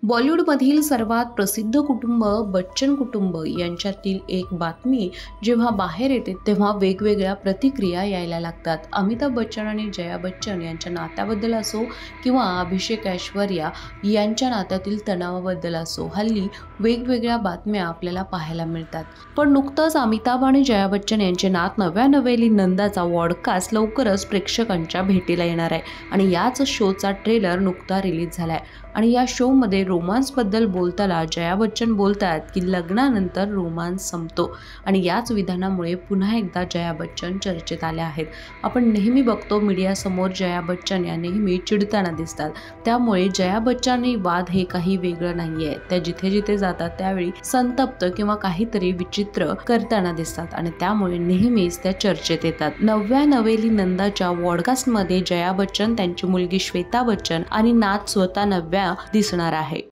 बॉलिवूडमधील सर्वात प्रसिद्ध कुटुंब बच्चन कुटुंब यांच्यातील एक बातमी जेव्हा बाहेर येते तेव्हा वेगवेगळ्या प्रतिक्रिया यायला लागतात। अमिताभ बच्चन आणि जया बच्चन यांच्या नात्याबद्दल असो किंवा अभिषेक ऐश्वर्या यांच्या नात्यातील तणावाबद्दल असो, हल्ली वेगवेगळ्या बातम्या आपल्याला पाहायला मिळतात। पण नुकतंच अमिताभ आणि जया बच्चन यांचे नात नव्या नवेली नंदाचा पॉडकास्ट लवकरच प्रेक्षकांच्या भेटीला येणार आहे आणि याच शोचा ट्रेलर नुकता रिलीज झालाय आणि या शो मध्ये रोमांस बद्दल बोलताना जया बच्चन बोलतात की लग्नानंतर रोमांस संपतो आणि याच विधानामुळे पुन्हा एकदा जया बच्चन चर्चेत आल्या आहेत। आपण नेहमी बघतो मीडिया समोर जया बच्चन या नेहमी चिडताना दिसतात, त्यामुळे जया बच्चन आणि वाद हे काही वेगळं नाहीये। त्या जिथे जिथे जातात त्यावेळी संतप्त किंवा काहीतरी विचित्र करताना दिसतात आणि त्यामुळे नेहमीच त्या चर्चेत येतात। नव्या नवेली नंदाच्या पॉडकास्टमध्ये जया बच्चन, त्यांची मुलगी श्वेता बच्चन आणि नात स्वतः नव्या दिसणार आहे।